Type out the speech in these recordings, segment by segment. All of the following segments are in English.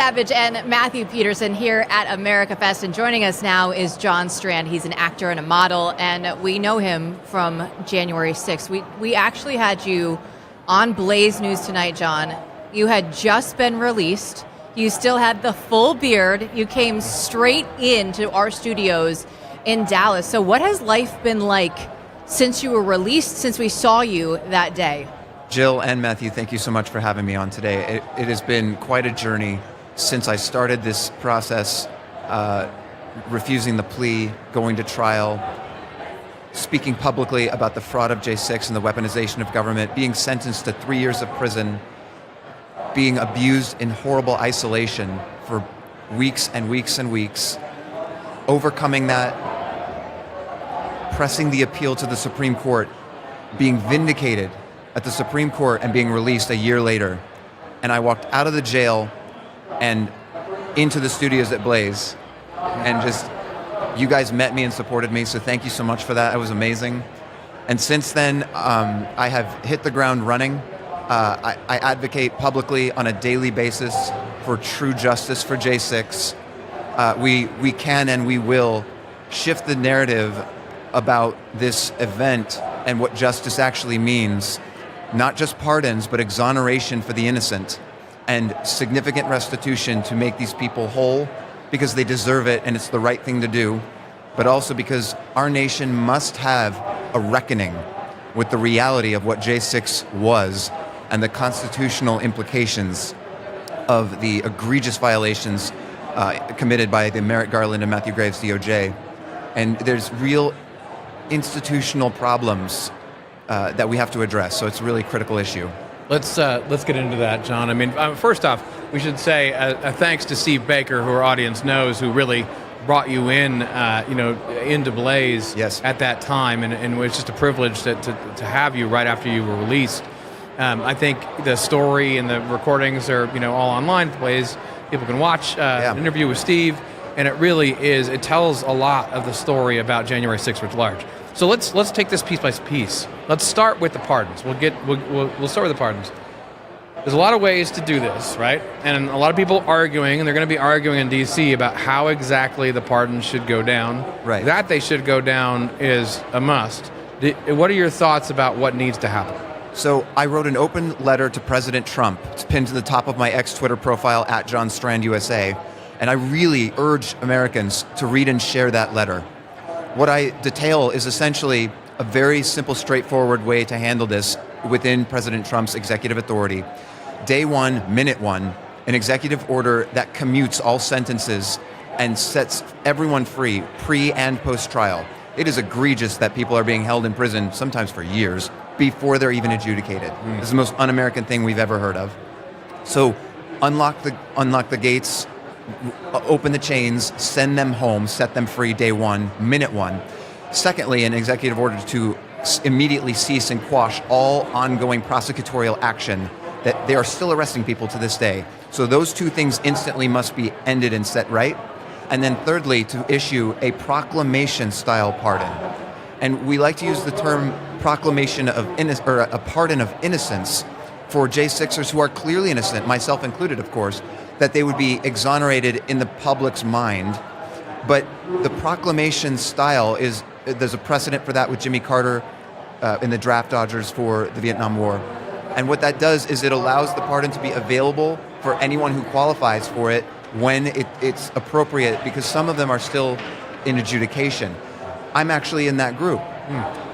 Savage and Matthew Peterson here at America Fest, and joining us now is John Strand. He's an actor and a model, and we know him from January 6th. We actually had you on Blaze News tonight, John. You had just been released. You still had the full beard. You came straight into our studios in Dallas. So what has life been like since you were released, since we saw you that day? Jill and Matthew, thank you so much for having me on today. It has been quite a journey since I started this process, refusing the plea, going to trial, speaking publicly about the fraud of J6 and the weaponization of government, being sentenced to 3 years of prison, being abused in horrible isolation for weeks and weeks and weeks, overcoming that, pressing the appeal to the Supreme Court, being vindicated at the Supreme Court and being released a year later. And I walked out of the jail and into the studios at Blaze, and just, you guys met me and supported me, so thank you so much for that. It was amazing. And since then, I have hit the ground running. I advocate publicly on a daily basis for true justice for J6. We can and we will shift the narrative about this event and what justice actually means. Not just pardons, but exoneration for the innocent and significant restitution to make these people whole because they deserve it and it's the right thing to do, but also because our nation must have a reckoning with the reality of what J6 was and the constitutional implications of the egregious violations committed by the Merrick Garland and Matthew Graves DOJ. And there's real institutional problems that we have to address, so it's a really critical issue. Let's get into that, John. I mean, first off, we should say a thanks to Steve Baker, who our audience knows, who really brought you in, into Blaze at that time, and it was just a privilege to have you right after you were released. I think the story and the recordings are all online at Blaze. People can watch an interview with Steve, and it really is. It tells a lot of the story about January 6th writ large. So let's take this piece by piece. Let's start with the pardons. We'll start with the pardons. There's a lot of ways to do this, right? And a lot of people arguing, and they're going to be arguing in D.C. about how exactly the pardons should go down. Right. That they should go down is a must. What are your thoughts about what needs to happen? So I wrote an open letter to President Trump. It's pinned to the top of my X Twitter profile at John Strand USA. And I really urge Americans to read and share that letter. What I detail is essentially a very simple, straightforward way to handle this within President Trump's executive authority. Day one, minute one, an executive order that commutes all sentences and sets everyone free, pre and post-trial. It is egregious that people are being held in prison, sometimes for years, before they're even adjudicated. This is the most un-American thing we've ever heard of. So unlock the gates, open the chains, send them home, set them free day one, minute one. Secondly, an executive order to immediately cease and quash all ongoing prosecutorial action that they are still arresting people to this day. So those two things instantly must be ended and set right. And then thirdly, to issue a proclamation-style pardon. And we like to use the term proclamation of a pardon of innocence for J6ers who are clearly innocent, myself included, of course, that they would be exonerated in the public's mind. But the proclamation style there's a precedent for that with Jimmy Carter in the draft dodgers for the Vietnam War. And what that does is it allows the pardon to be available for anyone who qualifies for it when it's appropriate, because some of them are still in adjudication. I'm actually in that group.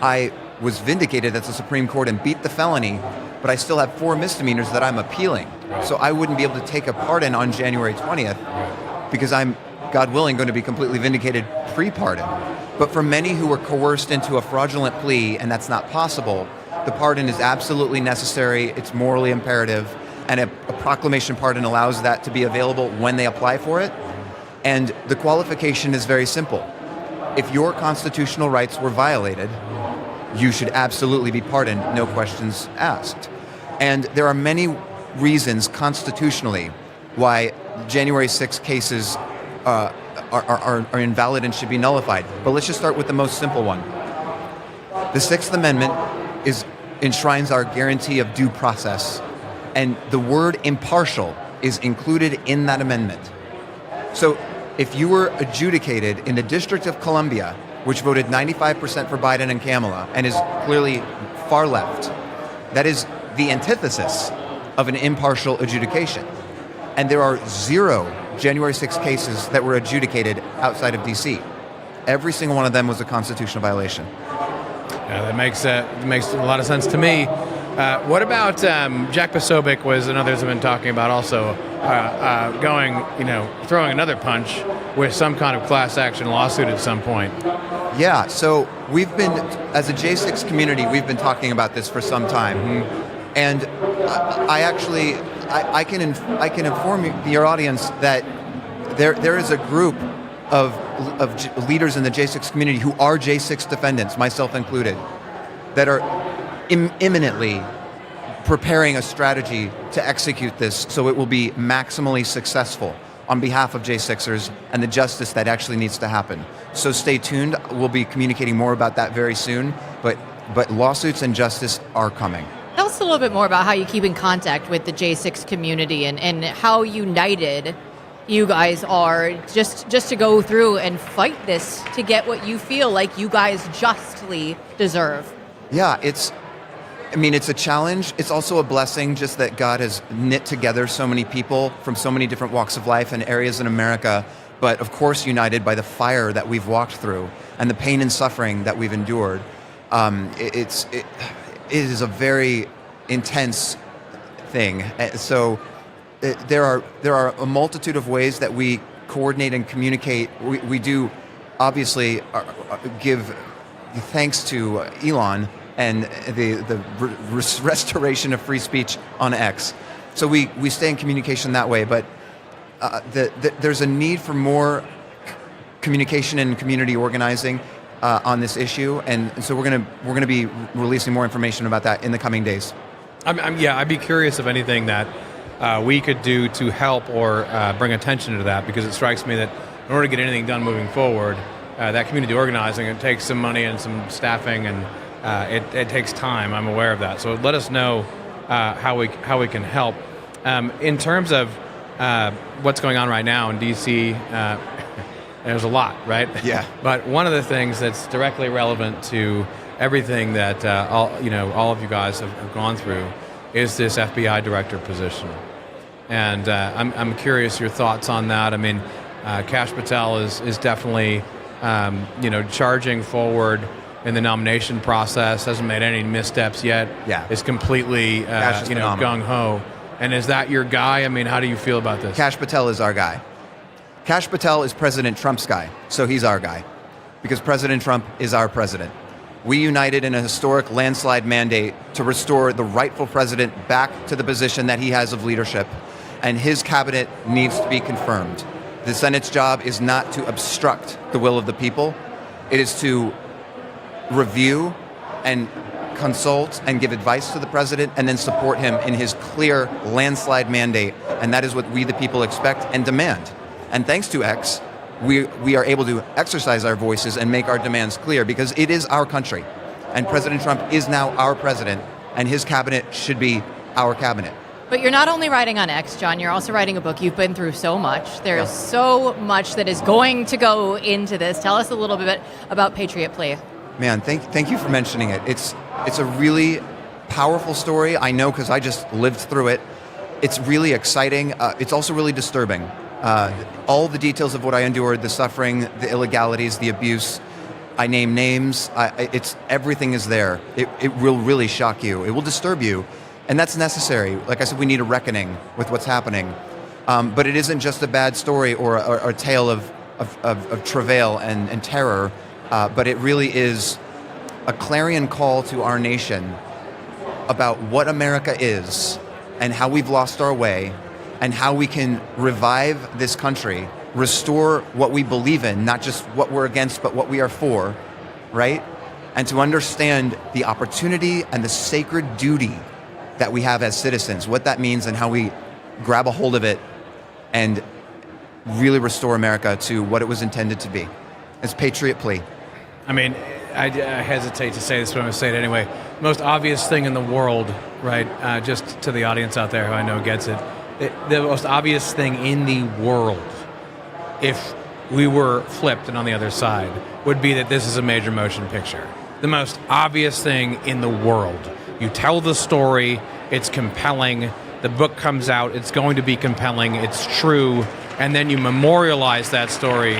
I was vindicated at the Supreme Court and beat the felony, but I still have 4 misdemeanors that I'm appealing. So I wouldn't be able to take a pardon on January 20th because I'm, God willing, going to be completely vindicated pre-pardon. But for many who were coerced into a fraudulent plea, and that's not possible, the pardon is absolutely necessary, it's morally imperative, and a proclamation pardon allows that to be available when they apply for it. And the qualification is very simple. If your constitutional rights were violated, you should absolutely be pardoned, no questions asked. And there are many reasons constitutionally why January 6 cases are invalid and should be nullified. But let's just start with the most simple one. The Sixth Amendment enshrines our guarantee of due process. And the word impartial is included in that amendment. So if you were adjudicated in the District of Columbia, which voted 95% for Biden and Kamala, and is clearly far left, that is the antithesis of an impartial adjudication. And there are 0 January 6 cases that were adjudicated outside of D.C. Every single one of them was a constitutional violation. Yeah, that makes a lot of sense to me. What about Jack Posobiec and others have been talking about also throwing another punch with some kind of class action lawsuit at some point? Yeah, so we've been, as a J6 community, we've been talking about this for some time. Mm-hmm. And I can inform your audience that there is a group of leaders in the J6 community who are J6 defendants, myself included, that are imminently preparing a strategy to execute this so it will be maximally successful on behalf of J6ers and the justice that actually needs to happen. So stay tuned. We'll be communicating more about that very soon, but lawsuits and justice are coming. Tell us a little bit more about how you keep in contact with the J6 community and how united you guys are just to go through and fight this to get what you feel like you guys justly deserve. Yeah, it's a challenge. It's also a blessing just that God has knit together so many people from so many different walks of life and areas in America, but of course united by the fire that we've walked through and the pain and suffering that we've endured. It is a very intense thing. So there are a multitude of ways that we coordinate and communicate. We do obviously give thanks to Elon and the restoration of free speech on X. So we stay in communication that way, but there's a need for more communication and community organizing on this issue, and so we're gonna be releasing more information about that in the coming days. I'd be curious of anything that we could do to help or bring attention to that, because it strikes me that in order to get anything done moving forward, that community organizing, it takes some money and some staffing, and it takes time. I'm aware of that. So let us know how we can help. In terms of what's going on right now in D.C., there's a lot, right? Yeah. But one of the things that's directly relevant to everything that all of you guys have gone through is this FBI director position. And I'm curious your thoughts on that. I mean, Kash Patel is definitely charging forward in the nomination process. Hasn't made any missteps yet. Yeah. Is completely gung ho. And is that your guy? I mean, how do you feel about this? Kash Patel is our guy. Kash Patel is President Trump's guy, so he's our guy, because President Trump is our president. We united in a historic landslide mandate to restore the rightful president back to the position that he has of leadership, and his cabinet needs to be confirmed. The Senate's job is not to obstruct the will of the people. It is to review and consult and give advice to the president and then support him in his clear landslide mandate, and that is what we the people expect and demand. And thanks to X, we are able to exercise our voices and make our demands clear, because it is our country. And President Trump is now our president, and his cabinet should be our cabinet. But you're not only writing on X, John, you're also writing a book. You've been through so much. There's so much that is going to go into this. Tell us a little bit about Patriot Plea. Man, thank you for mentioning it. It's a really powerful story. I know, because I just lived through it. It's really exciting. It's also really disturbing. All the details of what I endured, the suffering, the illegalities, the abuse. I name names. Everything is there. It will really shock you. It will disturb you. And that's necessary. Like I said, we need a reckoning with what's happening. But it isn't just a bad story or a tale of travail and terror, but it really is a clarion call to our nation about what America is and how we've lost our way, and how we can revive this country, restore what we believe in, not just what we're against, but what we are for, right? And to understand the opportunity and the sacred duty that we have as citizens, what that means and how we grab a hold of it and really restore America to what it was intended to be. It's Patriot Plea. I mean, I hesitate to say this, but I'm going to say it anyway. Most obvious thing in the world, right, just to the audience out there who I know gets it, the most obvious thing in the world, if we were flipped and on the other side, would be that this is a major motion picture. The most obvious thing in the world. You tell the story, it's compelling, the book comes out, it's going to be compelling, it's true, and then you memorialize that story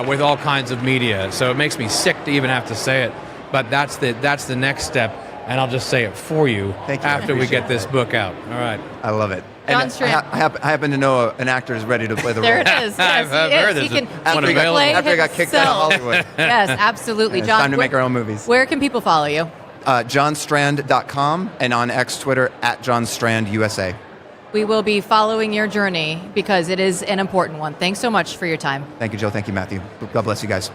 with all kinds of media. So it makes me sick to even have to say it, but that's the next step, and I'll just say it for you, Thank you. after we get this book out. All right. I love it. John And Strand. I happen to know an actor is ready to play the role. There it is. Yes, I've he heard is. He there's can one he can available. play After I got kicked out of himself. Hollywood. Yes, absolutely. It's John, time to make our own movies. Where can people follow you? JohnStrand.com and on X Twitter at JohnStrandUSA. We will be following your journey because it is an important one. Thanks so much for your time. Thank you, Joe. Thank you, Matthew. God bless you guys.